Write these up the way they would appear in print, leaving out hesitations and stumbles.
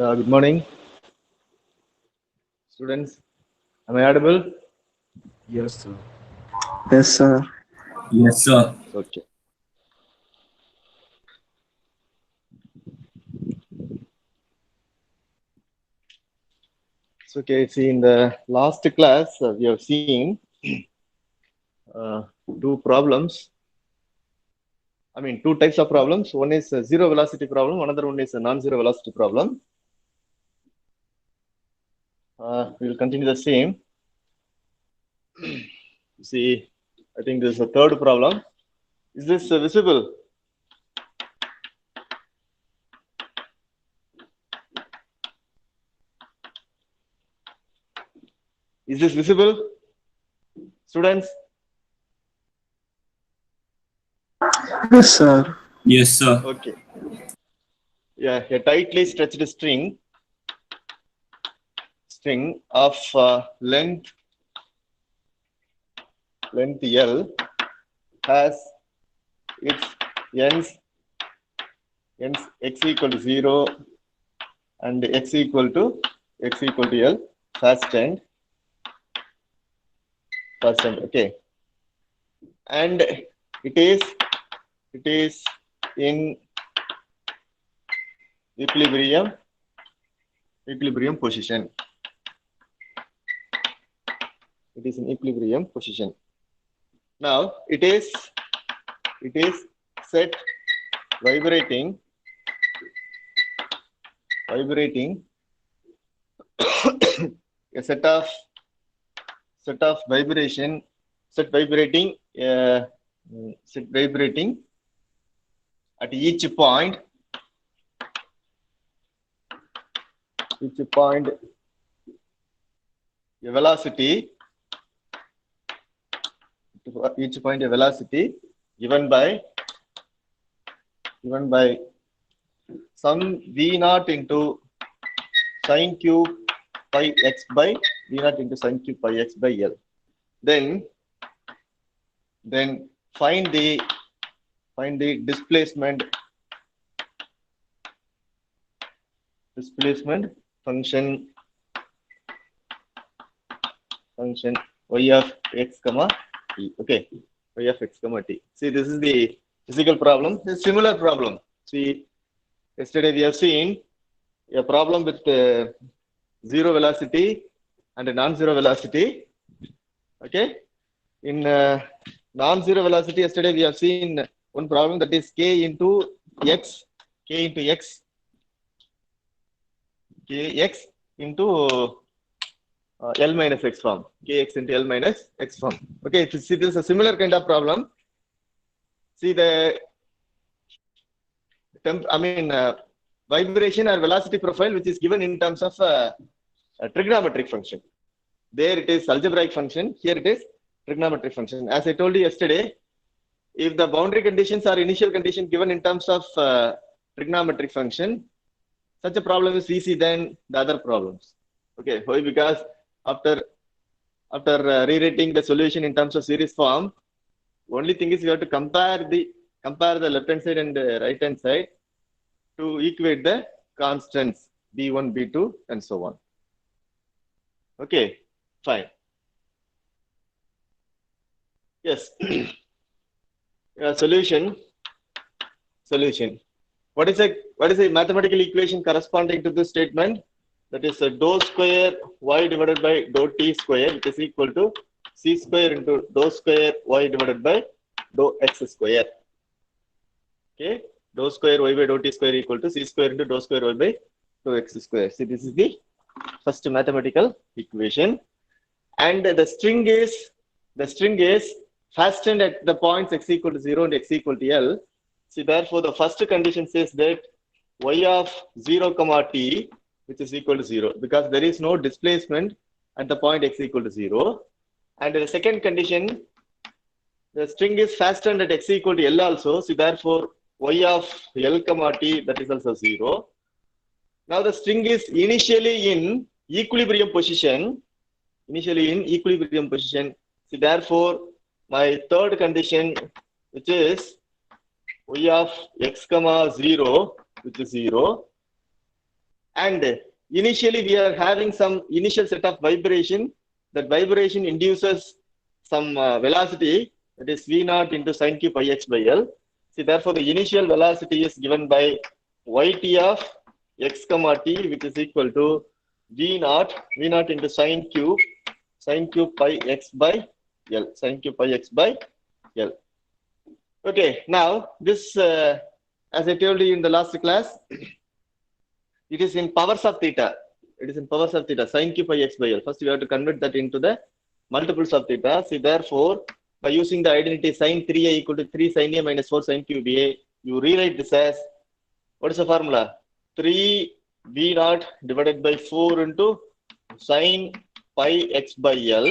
Good morning, students. Am I audible? Yes, sir. Yes, sir. Yes, sir. Okay. So, okay. See, in the last class, we have seen uh, two problems. I mean, two types of problems. One is a zero velocity problem. Another one is a non-zero velocity problem. We will continue the same. See, I think this is the third problem. Is this visible? Is this visible, students? Yes, sir. Yes, sir. Okay. Yeah, a tightly stretched string of length L has its ends x equal to 0 and x equal to L first end. Okay, and it is in equilibrium position. It is in equilibrium position. Now it is set vibrating a set vibrating at each point a velocity given by some v naught into sine cube pi x by v naught into sine cube pi x by L. Then find the displacement function y of x comma t. Okay, y of x comma t. See, this is the physical problem. This is similar problem. See, yesterday we have seen a problem with zero velocity and a non-zero velocity. Okay, in non-zero velocity, yesterday we have seen one problem that is k into x into L minus x form, kx into L minus x form. Okay, see, this is a similar kind of problem. See the vibration or velocity profile, which is given in terms of a trigonometric function. There it is algebraic function. Here it is trigonometric function. As I told you yesterday, if the boundary conditions are initial condition given in terms of trigonometric function, such a problem is easy than the other problems. Okay, why? Because after rewriting the solution in terms of series form, only thing is you have to compare the left hand side and right hand side to equate the constants b1, b2, and so on. Okay, fine. Yes. Solution. What is a mathematical equation corresponding to this statement? That is dou square y divided by dou t square, which is equal to c square into dou square y divided by dou x square. Okay, dou square y by dou t square equal to c square into dou square y by dou x square. See, this is the first mathematical equation, and the string is fastened at the points x equal to 0 and x equal to L. See, therefore, the first condition says that y of 0 comma t, which is equal to 0, because there is no displacement at the point x equal to 0. And the second condition, the string is fastened at x equal to L also. See, therefore, y of L comma t, that is also 0. Now, the string is initially in equilibrium position. See, therefore, my third condition, which is y of x comma 0, which is 0, And initially we are having some initial set of vibration. That vibration induces some velocity, that is v naught into sine q pi x by L. See, therefore the initial velocity is given by yt of x comma t, which is equal to v naught into sine q pi x by L, sine q pi x by L. Okay, now this, as I told you in the last class, it is in powers of theta. It is in powers of theta, sine q pi x by L. First, we have to convert that into the multiples of theta. See, therefore, by using the identity sine 3a equal to 3 sine a minus 4 sine cube a, you rewrite this as, what is the formula? 3 v naught divided by 4 into sine pi x by L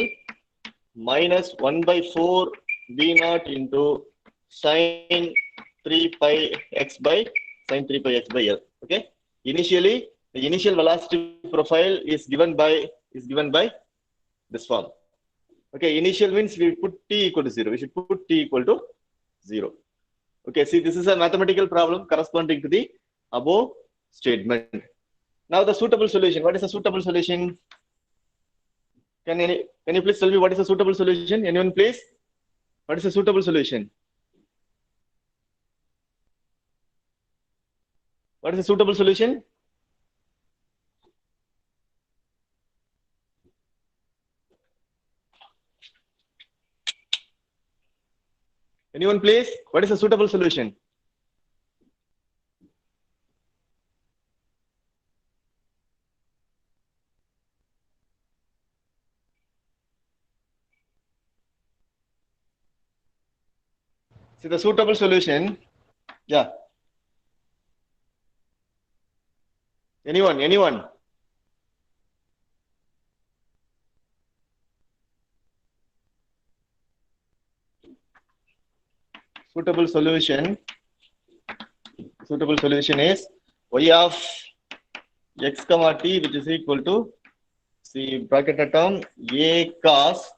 minus 1 by 4 v naught into sine 3 pi x by sine 3 pi x by L. Okay. Initially, the initial velocity profile is given by this form. Okay, initial means we put t equal to 0. We should put t equal to 0. Okay, see, this is a mathematical problem corresponding to the above statement. Now the suitable solution. What is a suitable solution? Can you please tell me what is a suitable solution? Anyone please? What is a suitable solution? What is a suitable solution? Anyone please? What is a suitable solution? See, the suitable solution. Yeah. Anyone? Suitable solution is y of x comma t, which is equal to, see, bracketed term a cos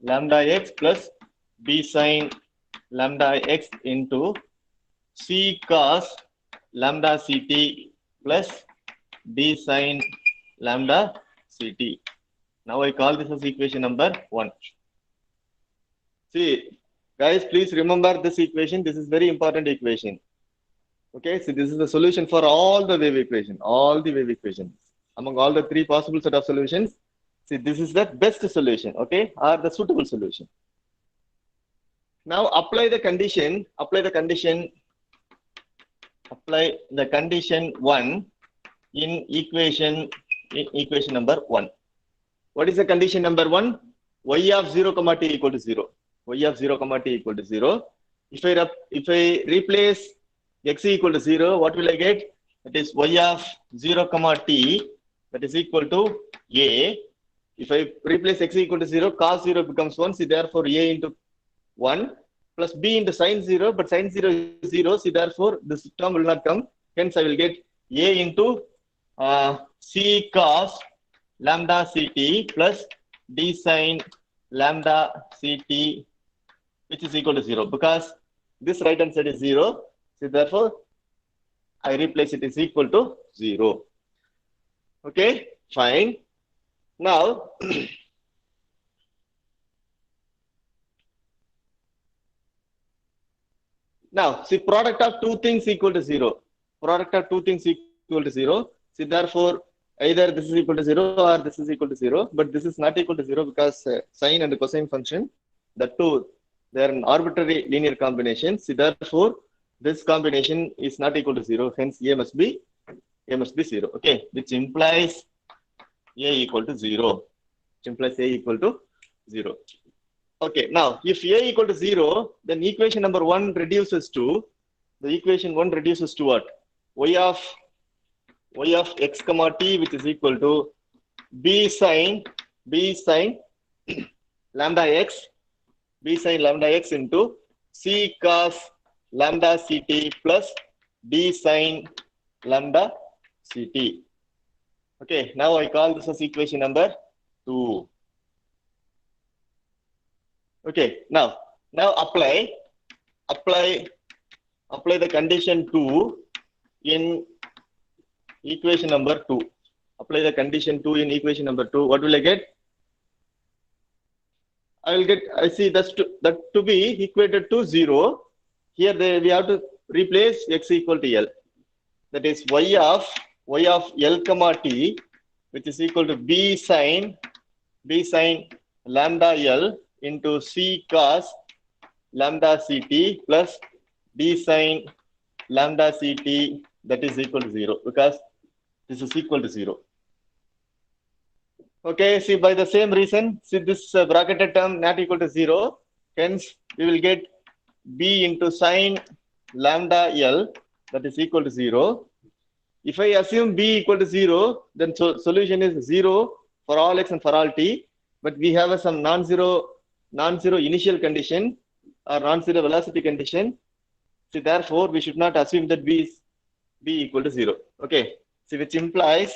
lambda x plus b sin lambda x into c cos lambda ct plus d sin lambda ct. Now I call this as equation number 1. See, guys, please remember this equation. This is very important equation. Okay, so this is the solution for all the wave equation, among all the 3 possible set of solutions. See, this is the best solution, okay, or the suitable solution. Now apply the condition 1 in equation number 1. What is the condition number 1? Y of 0 comma t equal to 0. Y of 0 comma t equal to 0. If I replace x equal to 0, what will I get? That is y of 0 comma t, that is equal to a. If I replace x equal to 0, cos 0 becomes 1. See, therefore a into 1 plus b into sin 0, but sin 0 is 0. See, therefore this term will not come. Hence, I will get a into c cos lambda ct plus d sin lambda ct, which is equal to 0, because this right hand side is 0. So therefore, I replace it is equal to 0. Okay, fine. Now, see, product of 2 things equal to 0. See, therefore, either this is equal to 0 or this is equal to 0, but this is not equal to 0 because sine and cosine function, the two, they are an arbitrary linear combination. See, therefore, this combination is not equal to 0. Hence, a must be 0. Okay, which implies a equal to 0. Okay, now if a equal to 0, then equation number 1 reduces to, what? Y of x comma t, which is equal to b sin lambda x into c cos lambda ct plus d sin lambda ct. Okay, now I call this as equation number 2. Okay, now apply the condition 2 in equation number 2. Apply the condition 2 in equation number 2. What will I get? I will get, I see that to be equated to 0. Here we have to replace x equal to L. That is y of L comma t, which is equal to b sine lambda L into c cos lambda ct plus d sine lambda ct, that is equal to 0, because this is equal to 0. Okay, see, by the same reason, see this bracketed term not equal to 0, hence we will get b into sine lambda L, that is equal to 0. If I assume b equal to 0, then solution is 0 for all x and for all t, but we have some non-zero initial condition or non-zero velocity condition. So therefore, we should not assume that b equal to 0. Okay, so which implies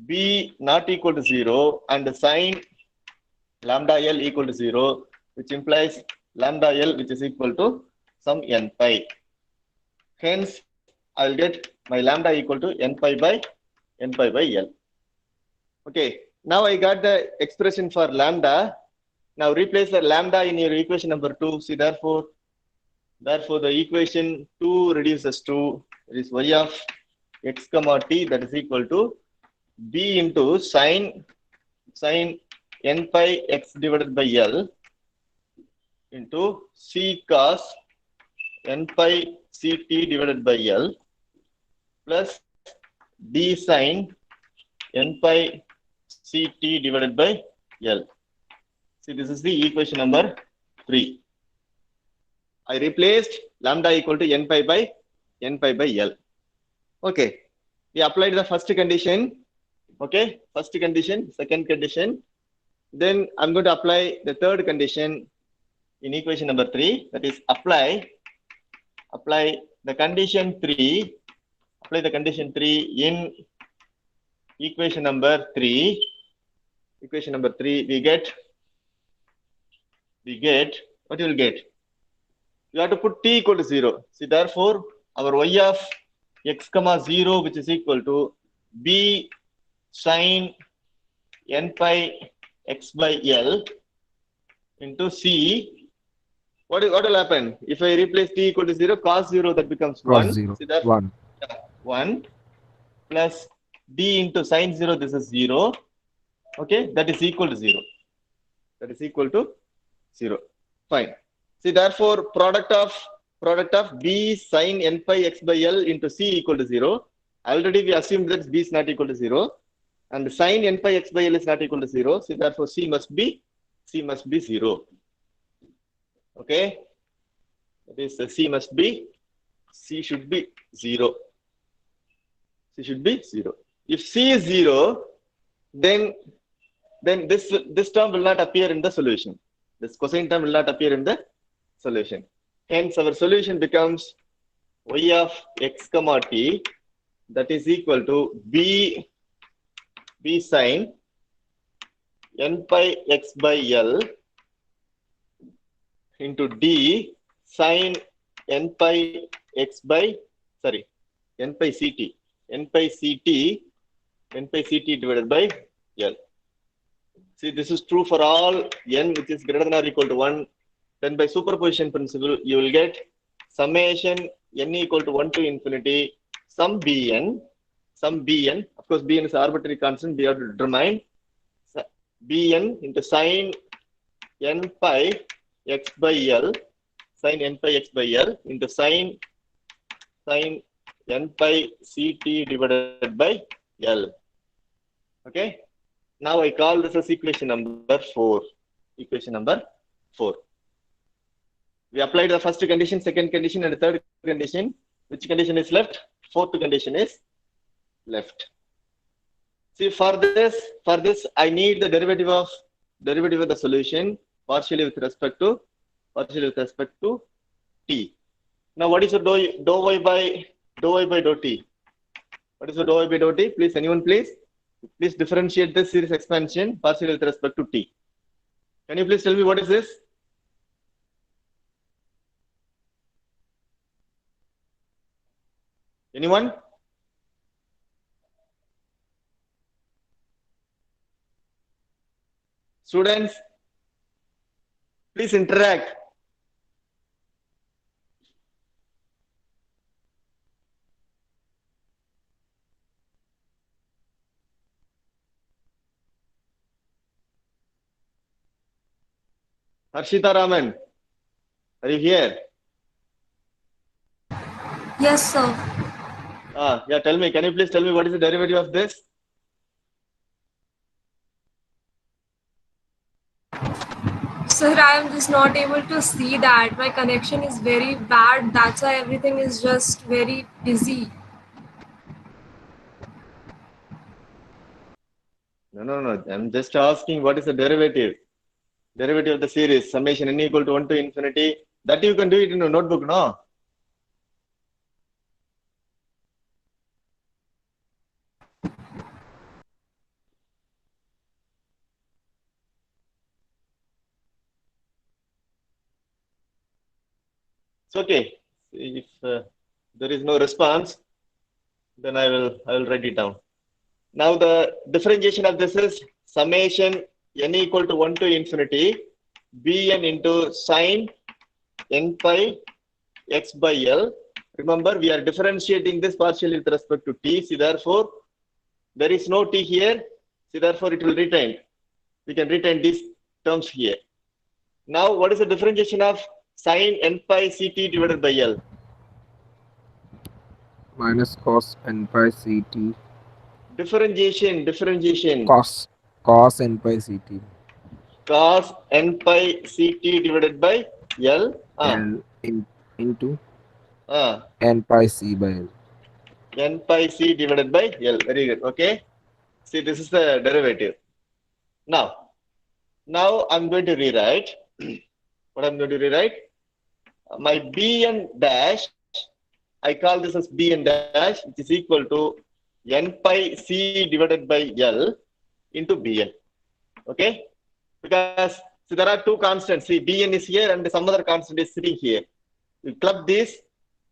b not equal to 0 and sine lambda L equal to 0, which implies lambda L which is equal to some n pi. Hence, I will get my lambda equal to n pi by L. Okay, now I got the expression for lambda. Now replace the lambda in your equation number 2. See, therefore the equation 2 reduces to, it is y of x comma t, that is equal to b into sine n pi x divided by L into c cos n pi ct divided by L plus d sine n pi ct divided by L. See, this is the equation number 3. I replaced lambda equal to n pi by L. Okay, we applied the first condition. Okay, first condition, second condition. Then I'm going to apply the third condition in equation number 3. That is apply the condition 3. Apply the condition 3 in equation number 3. Equation number 3, we get what you will get. You have to put t equal to 0. See, therefore, our y of x comma 0, which is equal to b sine n pi x by L into c. What will happen? If I replace t equal to 0, cos 0, that becomes 1. Zero. See that? 1. 1 plus d into sine 0, this is 0. Okay, that is equal to 0. That is equal to 0. Fine. See, therefore, product of b sine n pi x by L into c equal to 0. Already we assumed that b is not equal to 0. And sine n pi x by L is not equal to 0. So therefore, c must be 0. Okay. That is, c should be 0. C should be 0. If c is 0, then this term will not appear in the solution. This cosine term will not appear in the solution. Hence, our solution becomes y of x comma t, that is equal to b sine n pi x by L into d sine n pi x by, n pi ct divided by L. See, this is true for all n which is greater than or equal to 1. Then by superposition principle, you will get summation n equal to 1 to infinity, some bn. Of course, bn is an arbitrary constant. We have to determine bn into sine n pi x by L, sine n pi x by L into sine n pi ct divided by L. Okay. Now I call this as equation number 4. Equation number 4. We applied the first condition, second condition, and the third condition. Which condition is left? Fourth condition is left. See, for this, I need the derivative of the solution partially with respect to t. Now, what is the dou y by dou t? What is the dou y by dou t? Please, anyone, please differentiate this series expansion partially with respect to t. Can you please tell me what is this? Anyone? Students, please interact. Harshita Raman, are you here? Yes, sir. Yeah, tell me, can you please tell me what is the derivative of this? Sir, I am just not able to see that. My connection is very bad. That's why everything is just very busy. No. I'm just asking what is the derivative? Derivative of the series, summation n equal to 1 to infinity. That you can do it in a notebook, no? It's okay. If there is no response, then I will write it down. Now the differentiation of this is summation n equal to 1 to infinity bn into sine n pi x by L. Remember, we are differentiating this partially with respect to t. See, therefore, there is no t here. See, therefore, it will retain. We can retain these terms here. Now, what is the differentiation of sine n pi ct divided by L? Minus cos n pi ct. Differentiation. Cos n pi ct. Cos n pi ct divided by L. L into n pi c by L. N pi c divided by L. Very good. Okay. See, this is the derivative. Now I'm going to rewrite. What I'm going to rewrite? My bn dash, I call this as bn dash, which is equal to n pi c divided by L into bn. Okay. Because see, there are two constants. See, bn is here and some other constant is sitting here. We club this,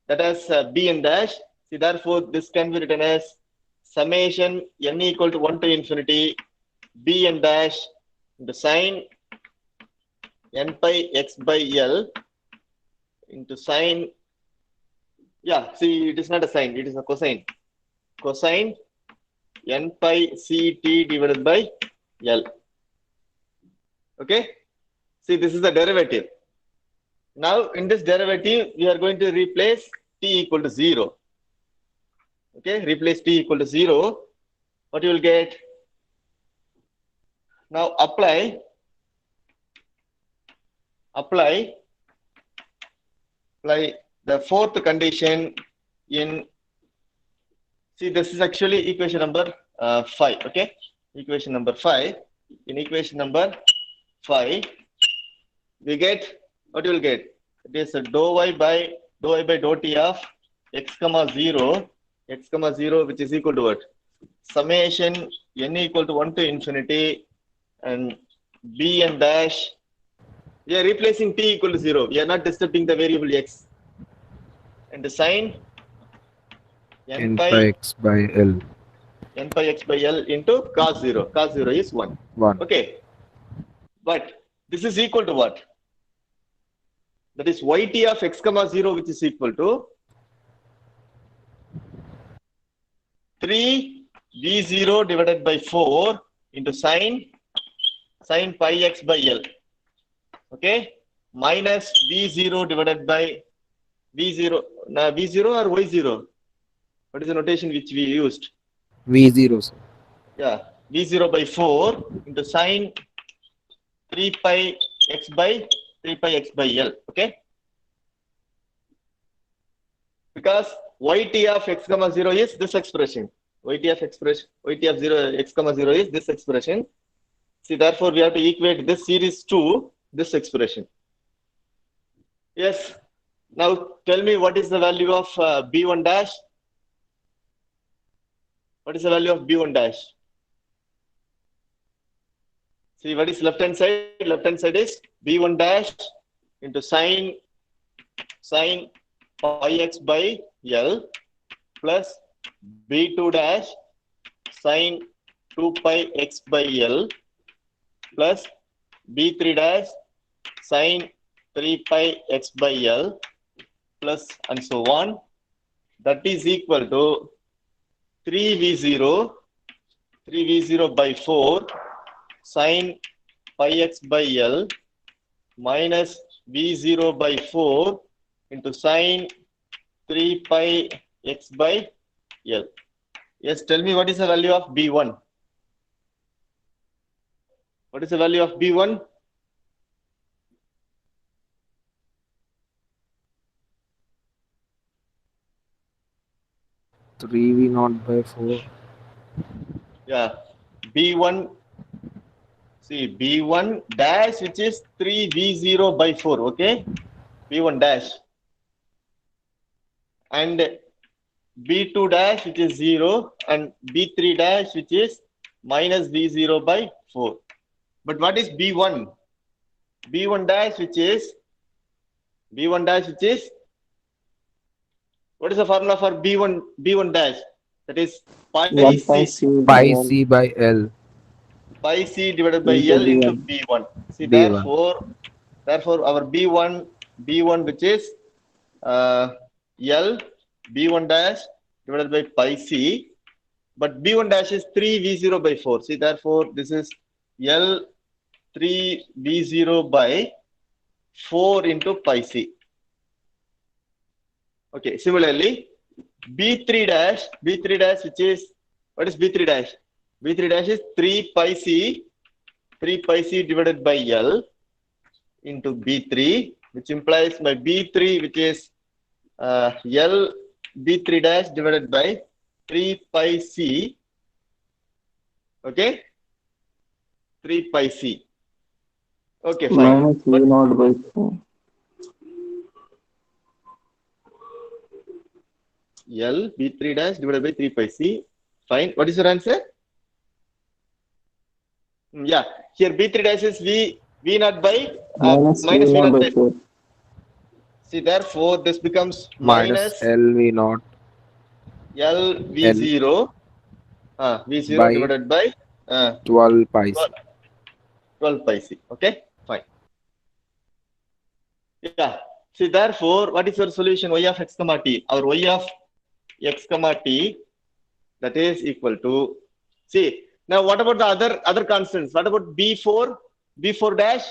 that as bn dash. See, therefore, this can be written as summation n equal to 1 to infinity bn dash into sine n pi x by L into sine. Yeah, see, it is not a sine, it is a cosine. Cosine n pi ct divided by L. Okay. See, this is the derivative. Now, in this derivative, we are going to replace t equal to 0. Okay, replace t equal to 0. What you will get? Now, apply the fourth condition in, see, this is actually equation number 5. Okay, equation number 5. In equation number 5, we get, what you will get? It is a dou y by dou t of x comma 0, which is equal to what? Summation n equal to 1 to infinity and bn dash. We are replacing t equal to 0. We are not disturbing the variable x. And the sine n pi x by L. N pi x by L into cos 0. Cos 0 is 1. Okay. But this is equal to what? That is yt of x comma 0, which is equal to 3 v0 divided by 4 into sine pi x by L. Okay. Minus v0 divided by v0. Now v0 or y0? What is the notation which we used? v0, sir. Yeah. v0 by 4 into sine 3 pi x by L. Okay. Because yt of x comma 0 is this expression. Yt of 0 x comma 0 is this expression. See, therefore, we have to equate this series to this expression. Yes. Now, tell me what is the value of b1 dash? What is the value of b1 dash? See, what is left hand side? Left hand side is b1 dash into sine pi x by L plus b2 dash sine 2 pi x by L plus B3 dash sine 3 pi x by L plus and so on. That is equal to 3V0 by 4 sine pi x by L minus V0 by 4 into sine 3 pi x by L. Yes, tell me what is the value of B1? What is the value of B1? Three V naught by 4. Yeah, B1. See, B1 dash, which is 3V0 by 4, okay? B1 dash. And B2 dash, which is 0, and B3 dash, which is minus V0 by 4. But what is B1? B1 dash, which is, what is the formula for B1 dash? That is pi 1 pi C, c by Pi L C by L. pi C divided by into L into B1. B1. See, B1. therefore, our B1, which is L B1 dash divided by pi C, but B1 dash is 3V0 by 4. See, therefore, this is L 3V0 by 4 into pi C. Okay, similarly, B3 dash, which is, what is B3 dash? B3 dash is 3 pi C divided by L into B3, which implies my B3, which is L B3 dash divided by 3 pi C, okay? 3 pi C. Okay, fine. minus V But naught by 4. L B3 dash divided by 3 pi C. Fine. What is your answer? Yeah. Here B3 dash is V naught by Minus V minus V naught naught by by 4. 4. See, therefore, this becomes Minus minus L V naught L L V0 V0 by divided by 12 pi C. 12 pi C. Okay, fine. Yeah. See, therefore, what is your solution? Y of x comma t. Our y of x comma t, that is equal to. See, now what about the other constants? What about b4, b4 dash,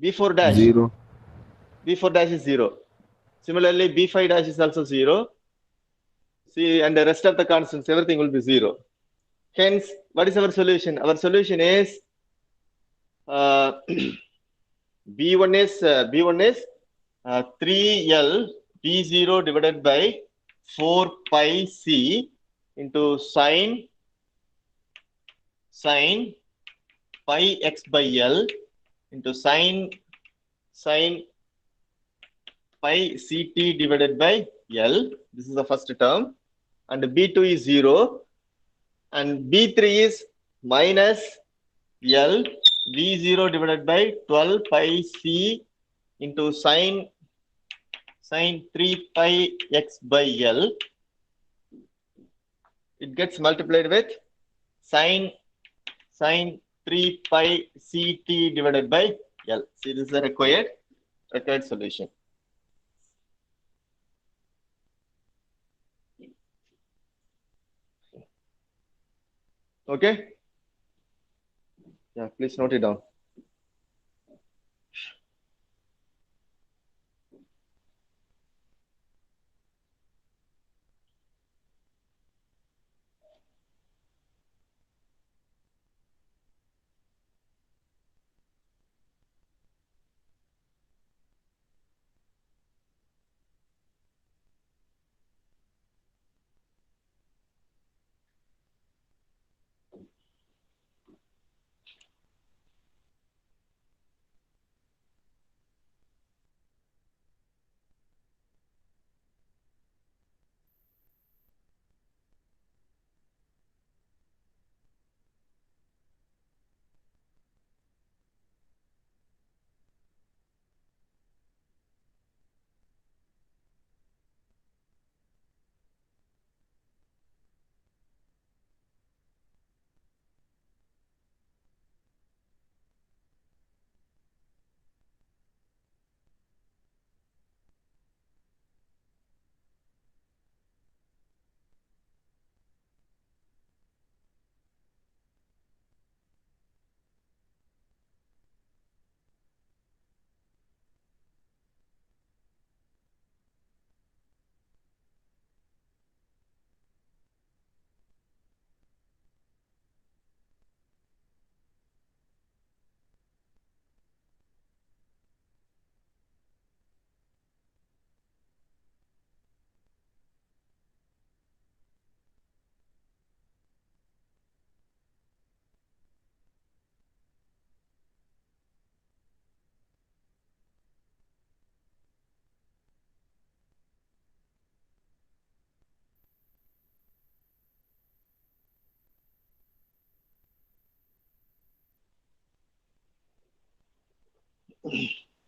b4 dash, 0. b4 dash is 0. Similarly, b5 dash is also 0. See, and the rest of the constants, everything will be 0. Hence, what is our solution? Our solution is uh, b1 is 3L b0 divided by 4 pi c into sine pi x by L into sine pi ct divided by L. This is the first term. And b2 is 0. And b3 is minus L v0 divided by 12 pi c into sine 3 pi x by L. It gets multiplied with sine 3 pi ct divided by L. See, this is the required solution. Okay? Yeah, please note it down.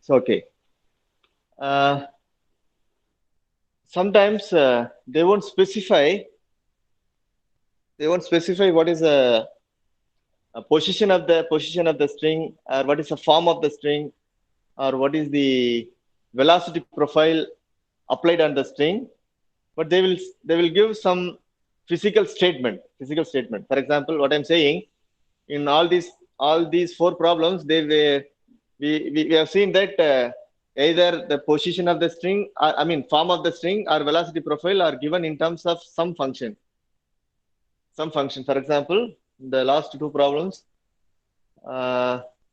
So, okay. Sometimes they won't specify. They won't specify what is a position of the string, or what is the form of the string, or what is the velocity profile applied on the string. But they will give some physical statement. For example, what I'm saying, in all these four problems, we have seen that either the position of the string, form of the string, or velocity profile are given in terms of some function. For example, the last two problems,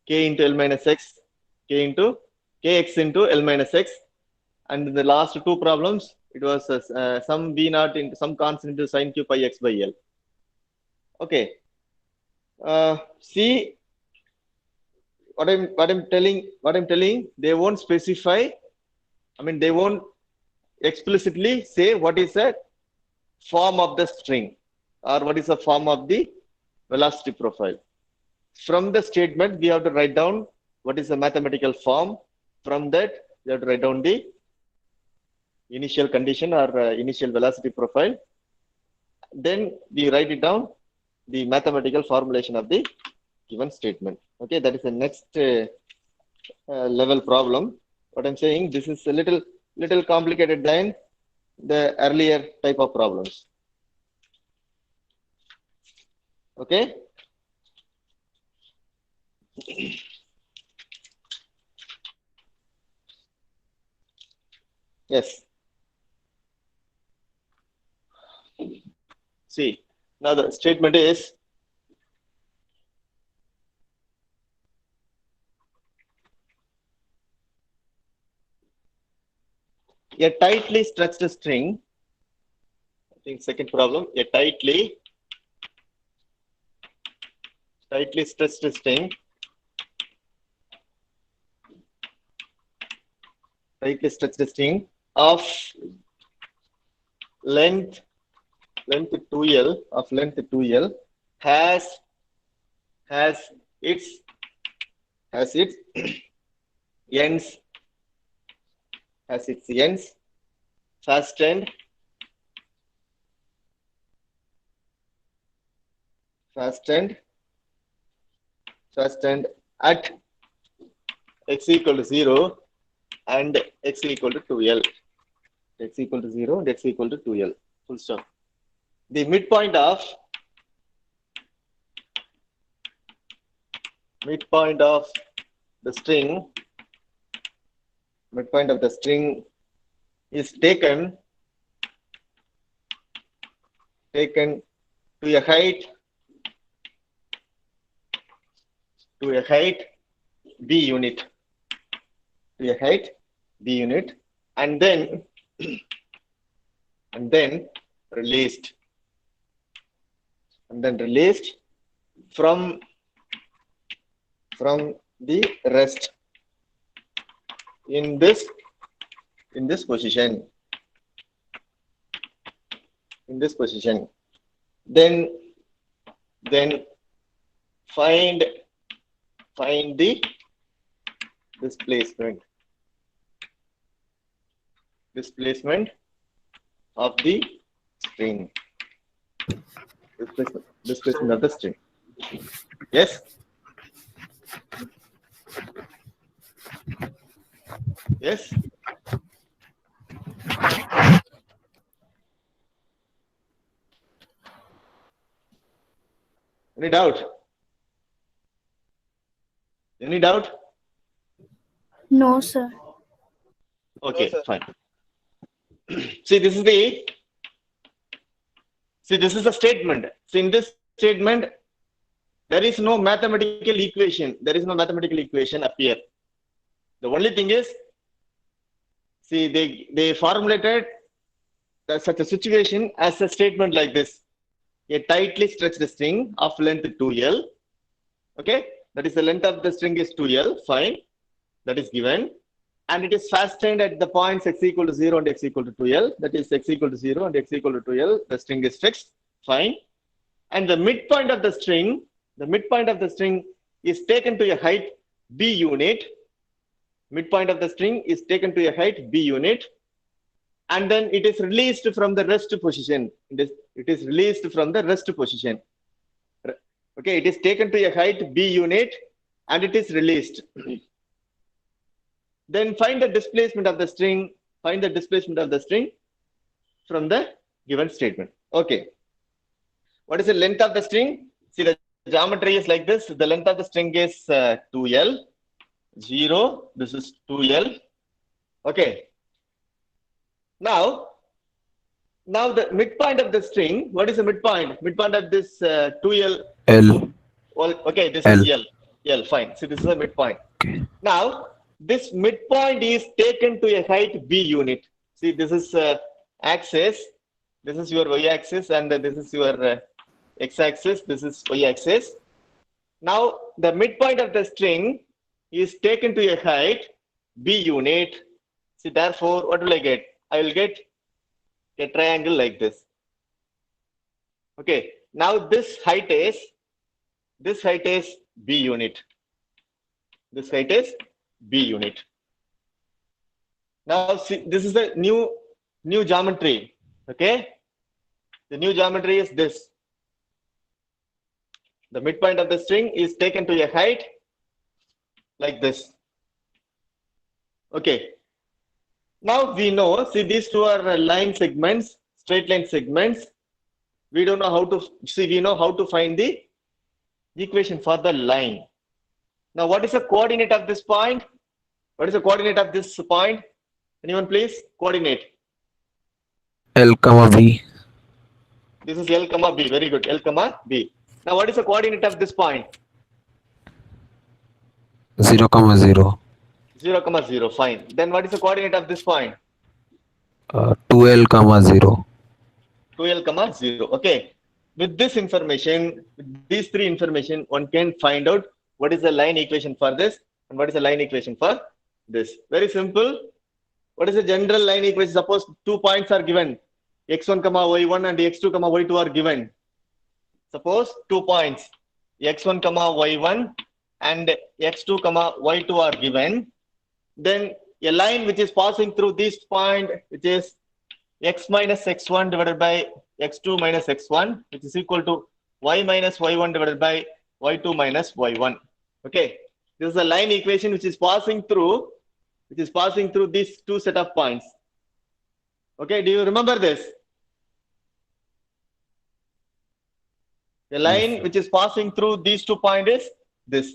k into L minus x, kx into L minus x, and in the last two problems, it was some v naught into some constant into sine q pi x by L. Okay. See what I'm telling. They won't specify. They won't explicitly say what is a form of the string or what is the form of the velocity profile. From the statement, we have to write down what is the mathematical form. From that, we have to write down the initial condition or initial velocity profile. Then we write it down, the mathematical formulation of the given statement. Okay, that is the next level problem. What I'm saying, this is a little complicated than the earlier type of problems. Okay. Yes. See, now the statement is a tightly stretched string. I think second problem, a tightly stretched string of length 2L has its ends fastened at x equal to 0 and x equal to 2L. X equal to 0 and x equal to 2L. Full stop. The midpoint of the string is taken to a height b unit, and then released from the rest in this position. Then find the displacement of the string. Displacement of the string. Yes. Yes. Any doubt? No, sir. Okay, no, fine. See, this is the statement. See, in this statement, there is no mathematical equation. Up here. The only thing is, see, they formulated such a situation as a statement like this: a tightly stretched string of length 2L. Okay, that is the length of the string is 2L. Fine, that is given. And it is fastened at the points x equal to 0 and x equal to 2L. That is x equal to 0 and x equal to 2L. The string is fixed. Fine. And the midpoint of the string is taken to a height b unit. midpoint of the string is taken to a height b unit, and then it is released from the rest position. It is released from the rest position. Okay, it is taken to a height b unit and it is released. Then find the displacement of the string. Find the displacement of the string from the given statement. Okay. What is the length of the string? See, the geometry is like this. The length of the string is 2L. 0. This is 2L. Okay. Now the midpoint of the string. What is the midpoint? Midpoint of this 2L. L. Well, okay, this L. is L. L, fine. So this is the midpoint. Okay. Now, this midpoint is taken to a height b unit. See, this is axis. This is your y-axis, and this is your x-axis. This is y-axis. Now, the midpoint of the string is taken to a height b unit. See, therefore, what will I get? I will get a triangle like this. Okay. Now, this height is b unit. This height is b unit. Now, see, this is the new geometry. Okay, the new geometry is this. The midpoint of the string is taken to a height like this. Okay. Now we know, see, these two are line segments, straight line segments. We don't know how to see. We know how to find the equation for the line. Now, what is the coordinate of this point? What is the coordinate of this point? Anyone, please? Coordinate. L comma B. This is L comma B. Very good. L comma B. Now, what is the coordinate of this point? 0 comma 0. 0 comma 0. Fine. Then what is the coordinate of this point? 2L comma 0. 2L comma 0. Okay. With this information, with these three information, one can find out what is the line equation for this and what is the line equation for this. Very simple. What is the general line equation? Suppose 2 points are given, x1 comma y1 and x2 comma y2 are given. Suppose 2 points, x1 comma y1 and x2 comma y2 are given. Then a line which is passing through this point, which is x minus x1 divided by x2 minus x1, which is equal to y minus y1 divided by y2 minus y1. Okay, this is a line equation which is passing through these two set of points. Okay, do you remember this? The line which is passing through these 2 points is this.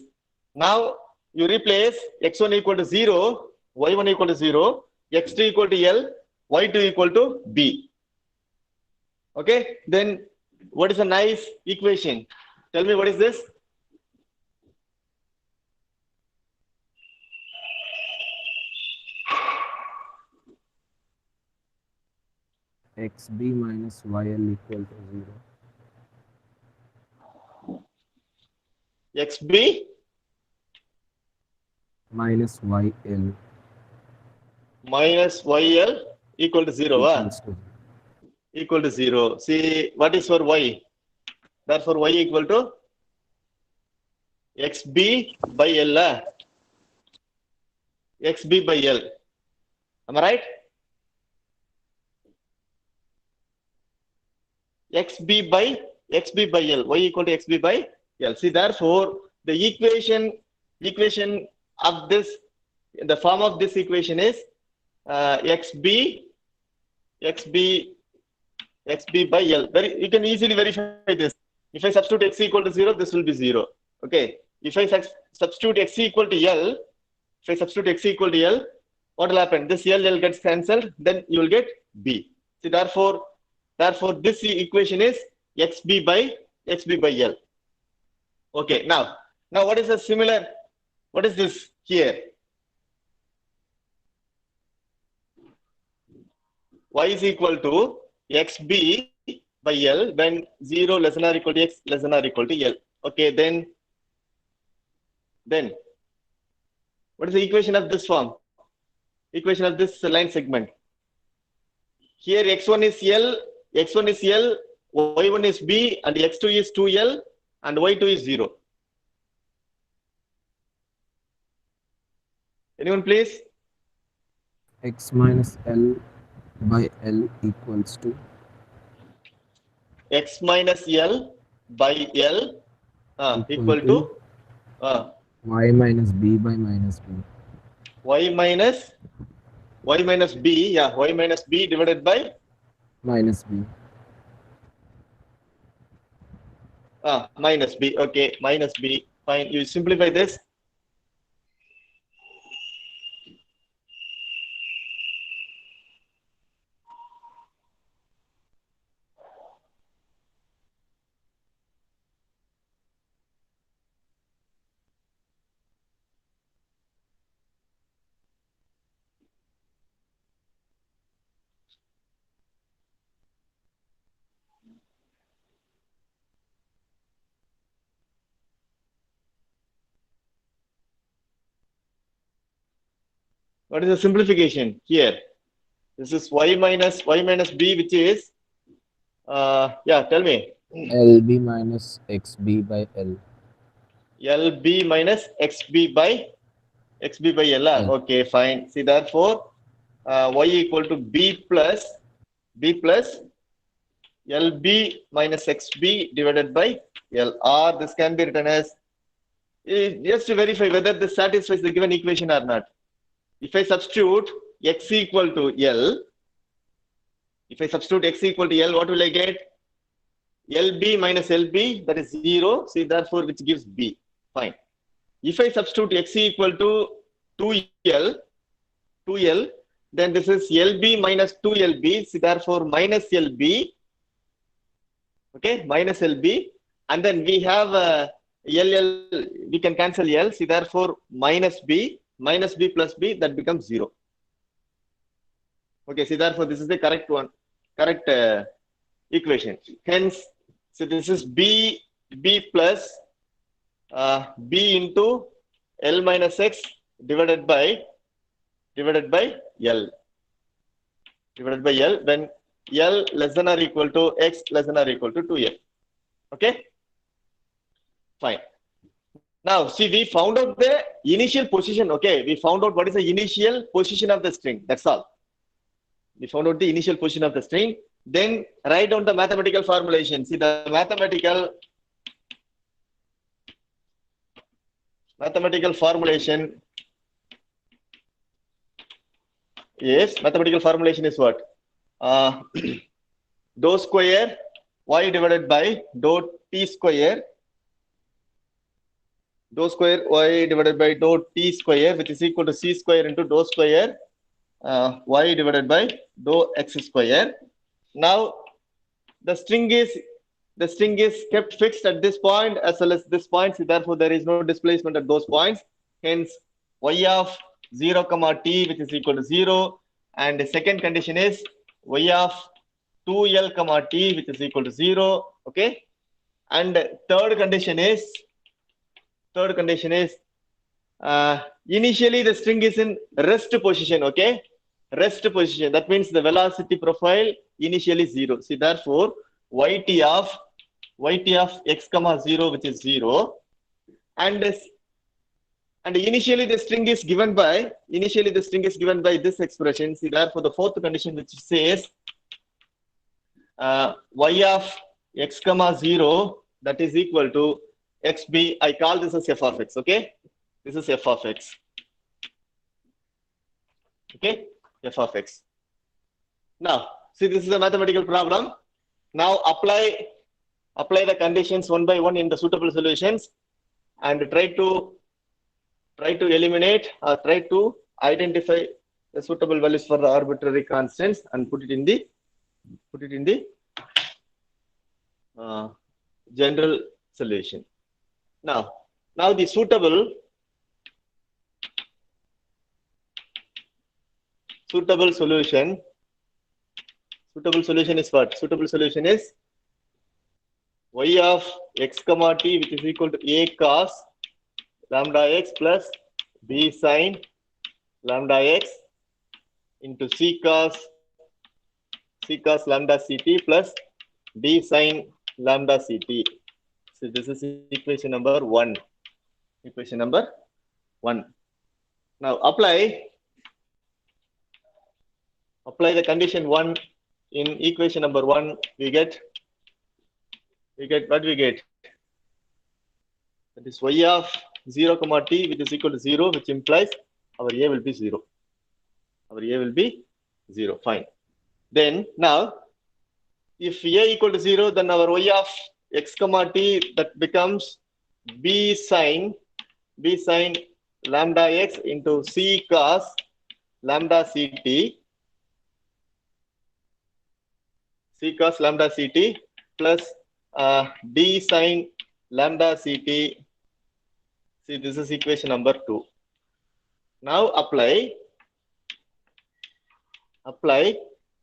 Now you replace x1 equal to 0, y1 equal to 0, x2 equal to L, y2 equal to B. Okay, then what is a nice equation? Tell me, what is this? XB minus YL equal to 0. XB Minus YL minus YL equal to 0. equals to 0. Equal to 0. See, what is for Y? Therefore, Y equal to XB by L. XB by L. Am I right? XB by L. Y equal to XB by L. See, therefore, the equation of this, the form of this equation is XB by L. You can easily verify this. If I substitute x equal to 0, this will be 0. Okay. If I substitute x equal to L, what will happen? This L gets cancelled, then you will get B. See, therefore, this equation is XB by L. Okay. Now what is a similar? What is this here? Y is equal to XB by L when 0 less than or equal to X less than or equal to L. Okay, then what is the equation of this form? Equation of this line segment. Here x1 is L, y1 is B, and x2 is 2L, and y2 is 0. Anyone, please? X minus L by L equals to X minus L by L equal equal to to y minus b by minus b. y minus B. Yeah, y minus B divided by Minus b. minus B. Okay, minus B. Fine. You simplify this. What is the simplification here? This is y minus B, which is yeah. Tell me. LB minus xb by L. LB minus XB by L. L. Okay, fine. See, therefore, y equal to B plus LB minus XB divided by L. Or this can be written as, just to verify whether this satisfies the given equation or not. If I substitute x equal to L, what will I get? LB minus LB, that is 0. See, therefore, which gives B. Fine. If I substitute x equal to 2L, then this is LB minus 2LB. See, therefore, minus LB. Okay, minus LB. And then we have LL, we can cancel L. See, therefore, minus B plus B, that becomes 0. Okay, see, therefore, this is the correct equation. Hence, so this is B plus B into L minus X divided by L. When L less than or equal to X less than or equal to 2L. Okay? Fine. Now, see, we found out the initial position. Okay, we found out what is the initial position of the string. That's all. We found out the initial position of the string. Then write down the mathematical formulation. See, the mathematical formulation is what? Dou square y divided by dou t square. Dou square y divided by dou t square, which is equal to c square into dou square y divided by dou x square. Now the string is kept fixed at this point as well as this point. So therefore, there is no displacement at those points. Hence, y of 0, t, which is equal to 0. And the second condition is y of 2L, t, which is equal to 0. Okay. And third condition is initially the string is in rest position. Okay. Rest position. That means the velocity profile initially 0. See, therefore, yt of x, 0, which is 0. And initially the string is given by this expression. See, therefore, the fourth condition, which says y of x, 0, that is equal to xb. I call this as f of x. Okay, this is f of x. Okay, f of x. Now, see, this is a mathematical problem. Now apply the conditions one by one in the suitable solutions, and try to eliminate or try to identify the suitable values for the arbitrary constants and put it in the general solution. Now the suitable solution is what? Suitable solution is y of x, t, which is equal to a cos lambda x plus b sin lambda x into c cos lambda ct plus d sin lambda ct. So this is equation number 1. Now apply the condition 1 in equation number 1. We get what we get. That is y of 0 comma t, which is equal to 0, which implies our a will be 0. Our a will be 0. Fine. Then now, if a equal to 0, then our y of x comma t, that becomes b sine lambda x into c cos lambda ct lambda ct plus d sine lambda ct. See, this is equation number 2. Now apply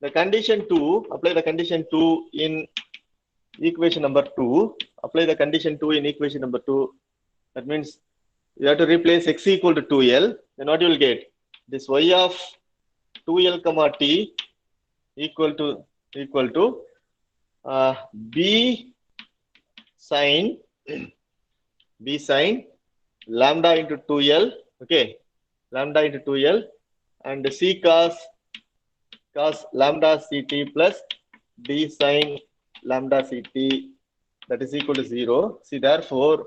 the condition 2. Apply the condition 2 in equation number 2. Apply the condition 2 in equation number 2. That means you have to replace x equal to 2l. Then what you will get? This y of 2l comma t equal to b sine lambda into 2l. Okay, lambda into 2l, and c cos lambda ct plus d sine lambda ct, that is equal to 0. See, therefore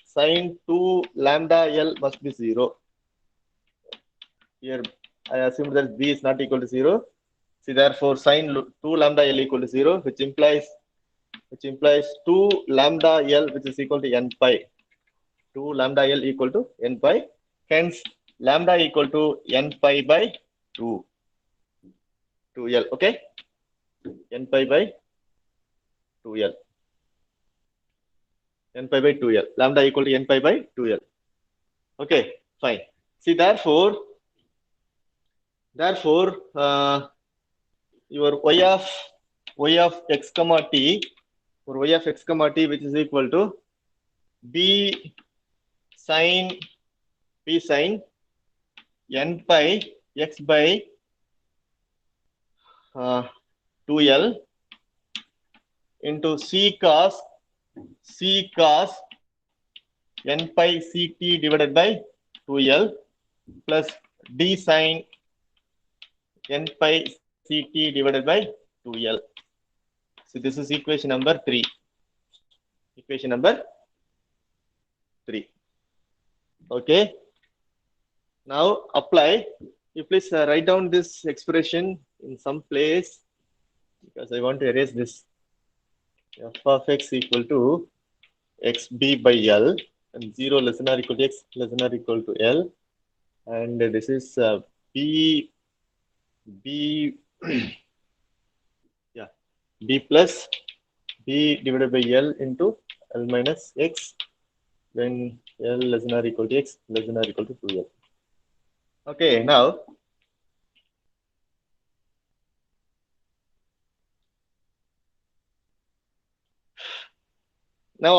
sine 2 lambda l must be 0. Here I assume that b is not equal to 0. See, therefore sine 2 lambda l equal to 0, which implies 2 lambda l, which is equal to n pi. 2 lambda l equal to n pi. Hence lambda equal to n pi by 2l. Okay, n pi by 2l. N pi by 2l. Lambda equal to n pi by 2l. Okay, fine. See, therefore your y of x comma t, or y of x comma t, which is equal to b sine n pi x by 2l into c cos n pi ct divided by 2l plus d sine n pi ct divided by 2l. So this is equation number 3. Equation number 3. Okay. Now apply. You please write down this expression in some place, because I want to erase this. F of x equal to xb by l, and 0 less than or equal to x less than or equal to l, and this is b plus b divided by l into l minus x when l less than or equal to x less than or equal to 2l. Okay, now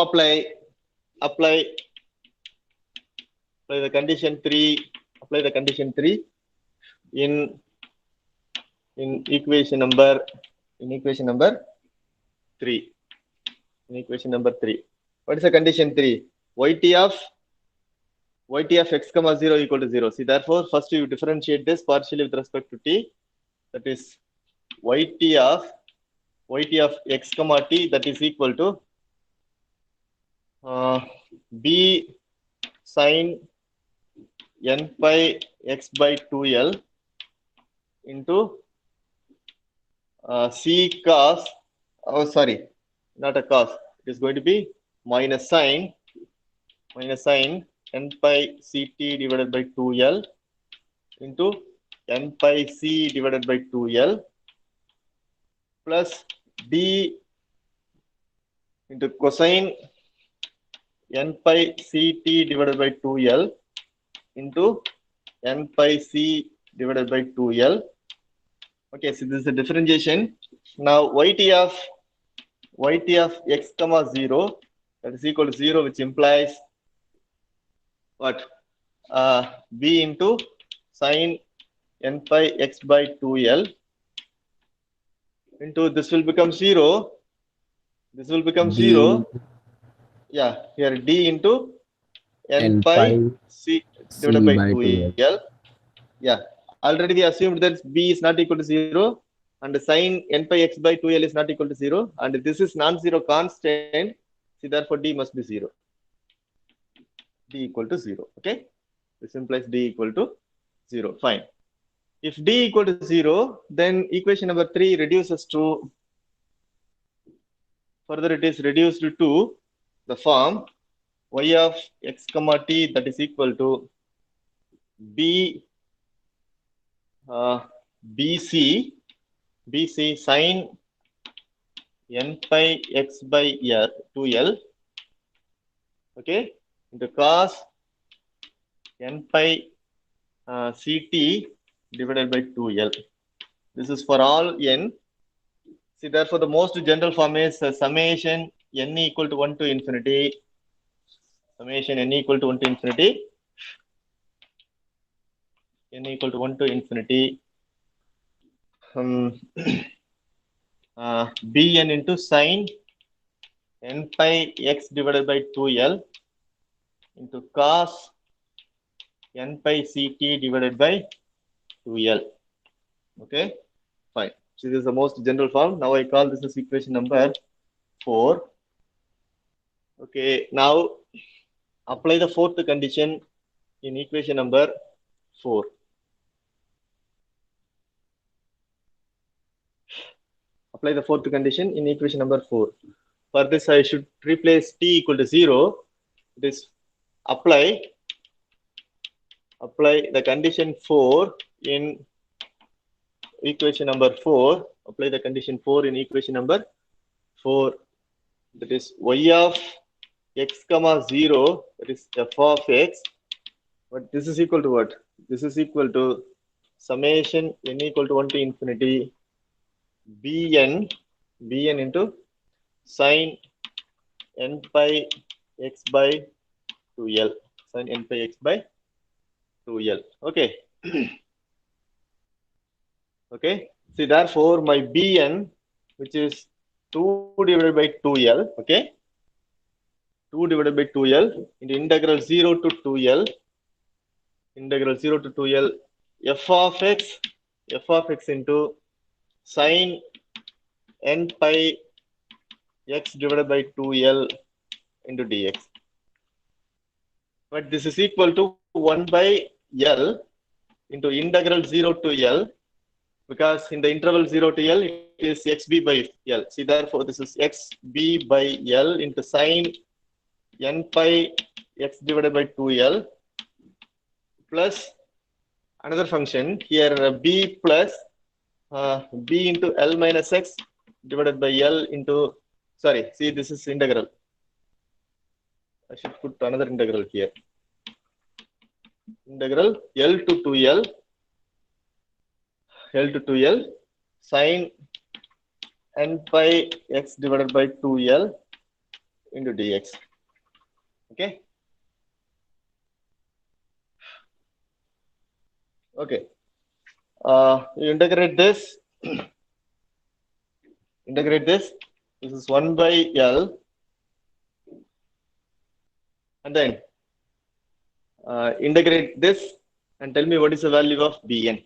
apply the condition 3. Apply the condition 3 in equation number 3. In equation number 3. What is the condition 3? yt of x comma 0 equal to 0. See, therefore first you differentiate this partially with respect to t. That is yt of x comma t, that is equal to b sine n pi x by 2l into c cos, oh sorry, not a cos, it is going to be minus sine n pi ct divided by 2l into n pi c divided by 2l plus d into cosine n pi ct divided by 2l into n pi c divided by 2l. Okay, so this is the differentiation. Now yt of x comma 0, that is equal to 0, which implies what? b into sine n pi x by 2l into, this will become 0. This will become 0. Yeah, here d into n pi c divided by 2l. Yeah, already we assumed that b is not equal to 0 and sine n pi x by 2l is not equal to 0 and this is non-zero constant. See, therefore d must be 0. D equal to 0. Okay, this implies d equal to 0. Fine. If d equal to 0, then equation number 3 reduces to, further it is reduced to the form y of x comma t that is equal to b bc sine n pi x by 2l, okay, into cos n pi ct divided by 2l. This is for all n. See, therefore, the most general form is summation n equal to 1 to infinity. Summation n equal to 1 to infinity. N equal to 1 to infinity. Bn into sine n pi x divided by 2l into cos n pi ct divided by 2l. Okay, fine. So this is the most general form. Now I call this as equation number 4. Okay, now apply the fourth condition in equation number 4. Apply the fourth condition in equation number 4. For this, I should replace t equal to 0. This apply the condition 4 in equation number 4. Apply the condition 4 in equation number 4. That is y of x comma 0. That is f of x. But this is equal to what? This is equal to summation n equal to 1 to infinity bn into sine n pi x by 2l. Sine n pi x by 2l. Okay. Okay. See, therefore, my bn, which is 2 divided by 2l, okay, 2 divided by 2l into integral 0 to 2l, integral 0 to 2l, f of x into sine n pi x divided by 2l into dx. But this is equal to 1 by l into integral 0 to l, because in the interval 0 to l, it is xb by l. See, therefore, this is xb by l into sine n pi x divided by 2l plus another function here, b plus b into l minus x divided by l into, sorry, see, this is integral. I should put another integral here. Integral l to 2l sine n pi x divided by 2l into dx. Okay. Okay. You integrate this. Integrate this. This is 1 by l. And then integrate this and tell me what is the value of bn.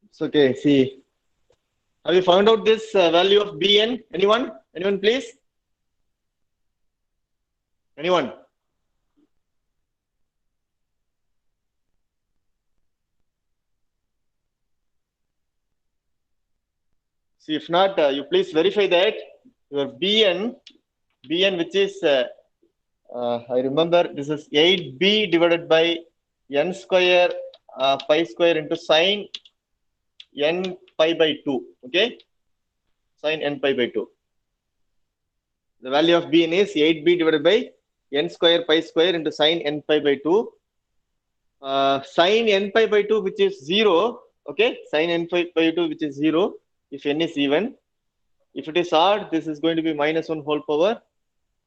It's okay. See, have you found out this value of Bn? Anyone? Anyone, please? Anyone? See, if not, you please verify that your Bn, which is, I remember this is 8b divided by n square pi square into sine n pi by 2. Okay, sine n pi by 2. The value of Bn is 8b divided by n square pi square into sine n pi by 2. Sine n pi by 2, which is 0. Okay, sine n pi by 2, which is 0, if n is even. If it is odd, this is going to be minus 1 whole power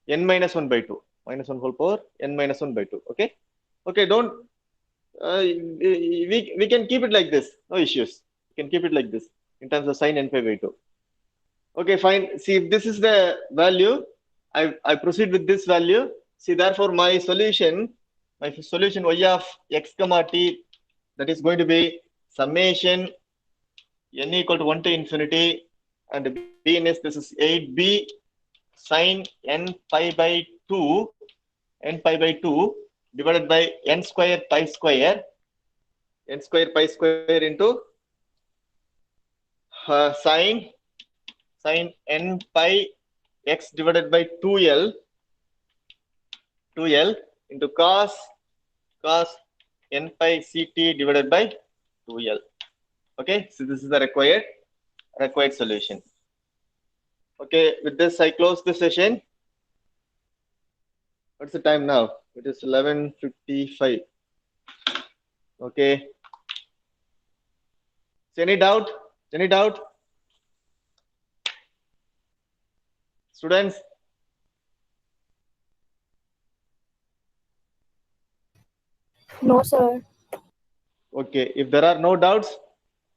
n minus 1 by 2. Minus 1 whole power n minus 1 by 2. Okay, okay, don't, we can keep it like this, no issues. We can keep it like this in terms of sine n pi by 2. Okay, fine. See, if this is the value, I proceed with this value. See, therefore, my solution y of x comma t, that is going to be summation n equal to 1 to infinity, and bn is, this is 8b sine n pi by 2 divided by n square pi square into sine n pi x divided by 2l into cos n pi ct divided by 2l. Okay, so this is the required solution. Okay, with this I close the session. What's the time now? It is 11:55. Okay. So any doubt? Any doubt? Students? No, sir. Okay, if there are no doubts,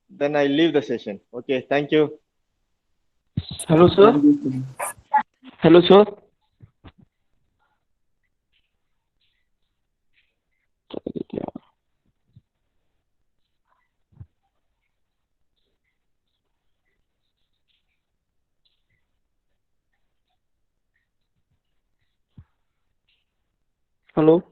then I leave the session. Okay, thank you. Hello, sir. Hello, sir. Hello.